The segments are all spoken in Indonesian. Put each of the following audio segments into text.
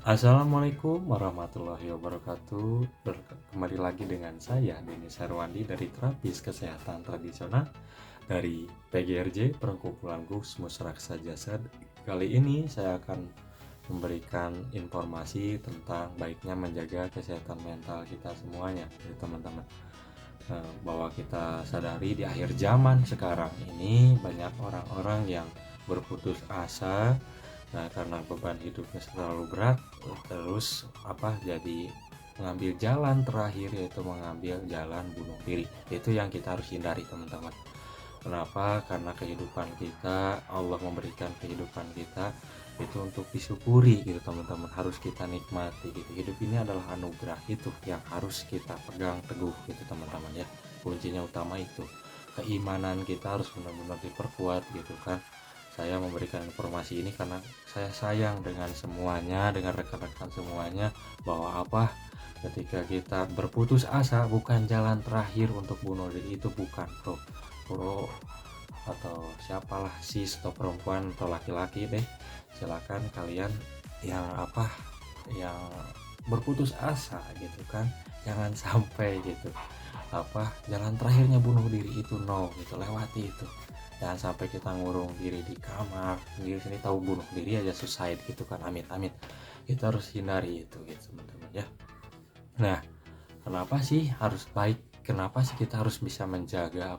Assalamualaikum warahmatullahi wabarakatuh. Kembali lagi dengan saya Denny Sarwandi dari Terapis Kesehatan Tradisional dari PGRJ Perkumpulan Gusmus Raksa Jasad. Kali ini saya akan memberikan informasi tentang baiknya menjaga kesehatan mental kita semuanya, ya teman-teman. Bahwa kita sadari di akhir zaman sekarang ini banyak orang-orang yang berputus asa. Nah, karena beban hidupnya terlalu berat, terus jadi mengambil jalan terakhir, yaitu mengambil jalan bunuh diri. Itu yang kita harus hindari, teman-teman. Kenapa? Karena kehidupan kita, Allah memberikan kehidupan kita itu untuk disyukuri gitu, teman-teman. Harus kita nikmati gitu. Hidup ini adalah anugerah, itu yang harus kita pegang teguh gitu, teman-teman ya. Kuncinya utama itu. Keimanan kita harus benar-benar diperkuat gitu kan. Saya memberikan informasi ini karena saya sayang dengan semuanya, dengan rekan-rekan semuanya, bahwa ketika kita berputus asa bukan jalan terakhir untuk bunuh diri. Itu bukan, bro atau siapalah, sis atau perempuan atau laki-laki deh, silakan kalian yang yang berputus asa gitu kan, jangan sampai gitu jalan terakhirnya bunuh diri itu, no gitu, lewati itu. Jangan sampai kita ngurung diri di kamar sendiri sini, tahu bunuh diri aja, suicide gitu kan, amit amit. Kita harus hindari itu gitu, teman-teman ya. Nah, kenapa sih harus baik, kenapa sih kita harus bisa menjaga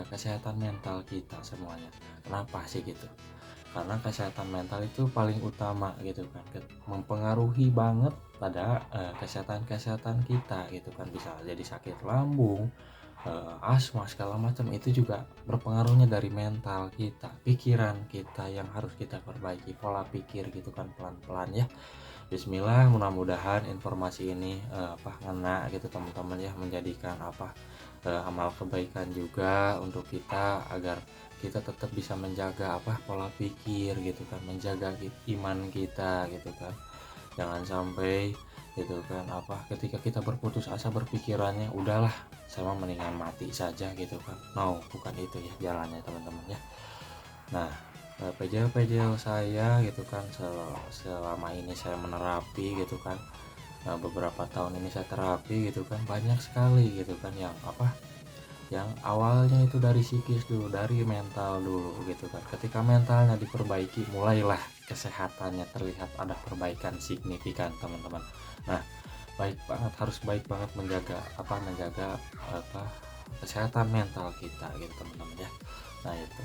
kesehatan mental kita semuanya, kenapa sih gitu? Karena kesehatan mental itu paling utama gitu kan, mempengaruhi banget pada kesehatan kita gitu kan. Bisa jadi sakit lambung, asma segala macam, itu juga berpengaruhnya dari mental kita, pikiran kita yang harus kita perbaiki, pola pikir gitu kan, pelan-pelan ya. Bismillah, mudah-mudahan informasi ini ngena gitu, teman-teman ya, menjadikan amal kebaikan juga untuk kita, agar kita tetap bisa menjaga pola pikir gitu kan, menjaga iman kita gitu kan. Jangan sampai gitu kan ketika kita berputus asa, berpikirannya udahlah saya mendingan mati saja gitu kan. No, bukan itu ya jalannya, teman-teman ya. Nah, PJL saya gitu kan, selama ini saya menerapi gitu kan. Nah, beberapa tahun ini saya terapi gitu kan, banyak sekali gitu kan yang awalnya itu dari psikis dulu, dari mental dulu gitu kan. Ketika mentalnya diperbaiki, mulailah kesehatannya terlihat ada perbaikan signifikan, teman-teman. Nah, baik banget, harus baik banget menjaga kesehatan mental kita gitu, teman-teman ya. Nah, itu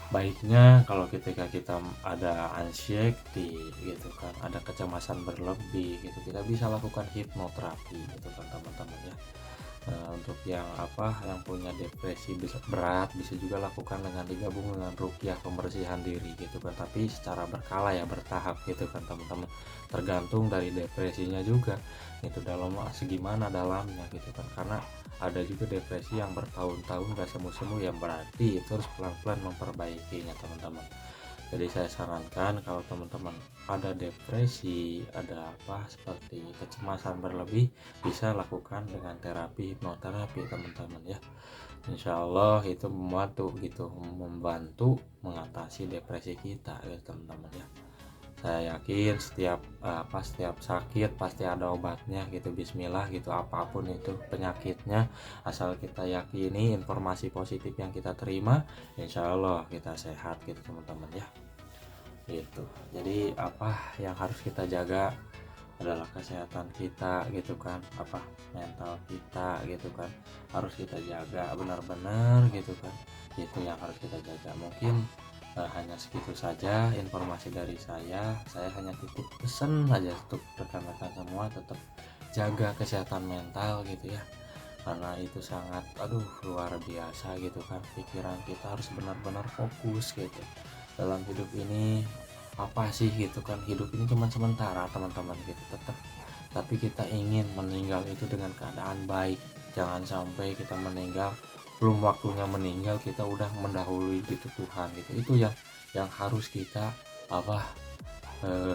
baiknya kalau ketika kita ada anxiety gitu kan, ada kecemasan berlebih gitu, kita bisa lakukan hipnoterapi gitu kan, teman-teman ya. Untuk yang punya depresi bisa berat, bisa juga lakukan dengan digabung dengan ruqyah, pembersihan diri gitu kan, tapi secara berkala ya, bertahap gitu kan, teman-teman. Tergantung dari depresinya juga itu dalam segimana dalamnya gitu kan, karena ada juga depresi yang bertahun-tahun gak sembuh-sembuh, yang berarti itu harus pelan-pelan memperbaikinya, teman-teman. Jadi saya sarankan kalau teman-teman ada depresi, ada seperti kecemasan berlebih, bisa lakukan dengan terapi hipnoterapi, teman-teman ya. Insya Allah itu membantu mengatasi depresi kita ya, teman-teman ya. Saya yakin setiap sakit pasti ada obatnya gitu. Bismillah gitu, apapun itu penyakitnya, asal kita yakini informasi positif yang kita terima, insya Allah kita sehat gitu, teman-teman ya. Gitu. Jadi yang harus kita jaga adalah kesehatan kita gitu kan, mental kita gitu kan, harus kita jaga benar-benar gitu kan. Itu yang harus kita jaga. Mungkin hanya segitu saja informasi dari saya hanya titip pesan saja untuk rekan-rekan semua, tetap jaga kesehatan mental gitu ya, karena itu sangat luar biasa gitu kan. Pikiran kita harus benar-benar fokus gitu dalam hidup ini. Apa sih gitu kan, hidup ini cuma sementara, teman-teman gitu. Tapi kita ingin meninggal itu dengan keadaan baik. Jangan sampai kita meninggal belum waktunya meninggal, kita udah mendahului gitu Tuhan gitu. Itu yang harus kita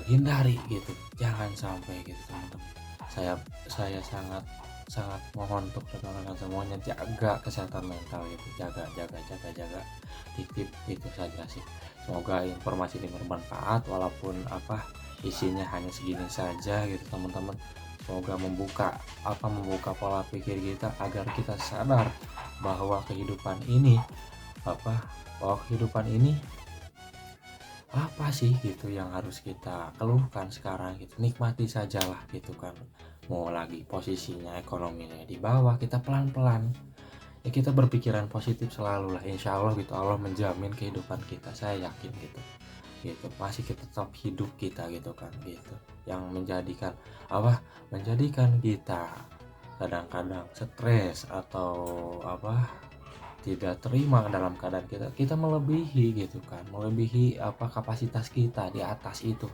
hindari gitu. Jangan sampai gitu, teman-teman. Saya sangat sangat mohon untuk rekan-rekan semuanya, jaga kesehatan mental gitu. Jaga titip itu saja sih. Semoga informasi ini bermanfaat, walaupun isinya hanya segini saja gitu teman-teman. Semoga membuka pola pikir kita agar kita sadar bahwa kehidupan ini apa bahwa kehidupan ini apa sih gitu yang harus kita keluhkan sekarang gitu. Nikmati sajalah gitu kan. Mau lagi posisinya ekonominya di bawah, kita pelan-pelan ya, kita berpikiran positif selalu lah, insya Allah gitu. Allah menjamin kehidupan kita, saya yakin gitu. Masih kita tetap hidup kita gitu kan gitu, yang menjadikan kita kadang-kadang stres atau tidak terima dalam keadaan kita melebihi gitu kan, melebihi kapasitas kita di atas itu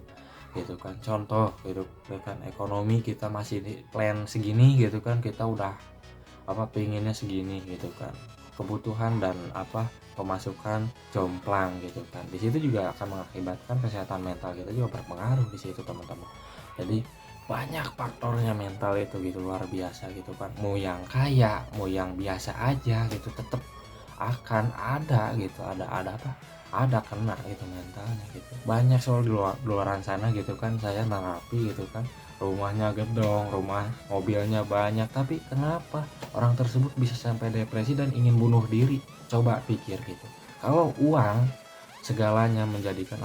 gitu kan. Contoh gitu kan, ekonomi kita masih di plan segini gitu kan, kita udah pengennya segini gitu kan, kebutuhan dan pemasukan jomplang gitu kan. Di situ juga akan mengakibatkan kesehatan mental kita juga berpengaruh di situ teman-teman. Jadi banyak faktornya mental itu gitu, luar biasa gitu kan. Mau yang kaya mau yang biasa aja gitu, tetap akan ada gitu, ada kena gitu mentalnya gitu. Banyak soal di luaran sana gitu kan, saya narapi gitu kan, rumahnya gedong, mobilnya banyak, tapi kenapa orang tersebut bisa sampai depresi dan ingin bunuh diri? Coba pikir gitu. Kalau uang segalanya menjadikan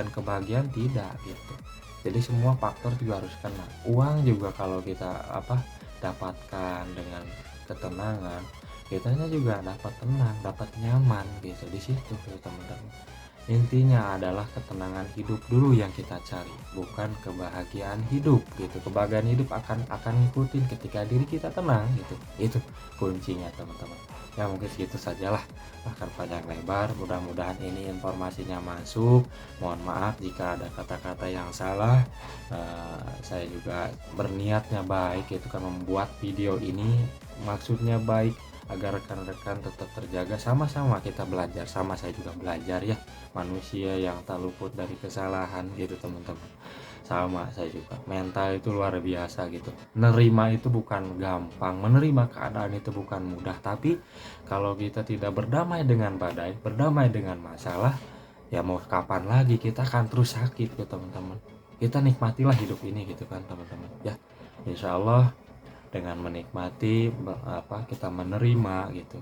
kebahagiaan, tidak gitu. Jadi semua faktor juga harus kena. Uang juga kalau kita dapatkan dengan ketenangan, kitanya juga dapat tenang, dapat nyaman gitu di situ gitu teman-teman. Intinya adalah ketenangan hidup dulu yang kita cari, bukan kebahagiaan hidup gitu. Kebahagiaan hidup akan ngikutin ketika diri kita tenang gitu. Itu kuncinya teman-teman. Ya mungkin segitu sajalah, bahkan panjang lebar. Mudah-mudahan ini informasinya masuk. Mohon maaf jika ada kata-kata yang salah. Saya juga berniatnya baik itu kan, membuat video ini maksudnya baik agar rekan-rekan tetap terjaga. Sama-sama kita belajar, sama saya juga belajar ya, manusia yang tak luput dari kesalahan gitu teman-teman. Sama saya juga, mental itu luar biasa gitu. Menerima itu bukan gampang, menerima keadaan itu bukan mudah, tapi kalau kita tidak berdamai dengan badai, berdamai dengan masalah, ya mau kapan lagi kita akan terus sakit gitu teman-teman. Kita nikmatilah hidup ini gitu kan teman-teman ya. Insya Allah dengan menikmati kita menerima gitu,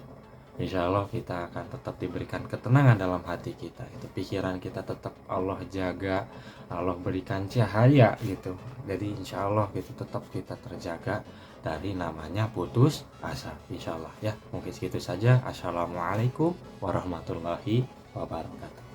insya Allah kita akan tetap diberikan ketenangan dalam hati kita itu. Pikiran kita tetap Allah jaga, Allah berikan cahaya gitu. Jadi insya Allah gitu tetap kita terjaga dari namanya putus asa, insya Allah ya. Mungkin segitu saja. Assalamualaikum warahmatullahi wabarakatuh.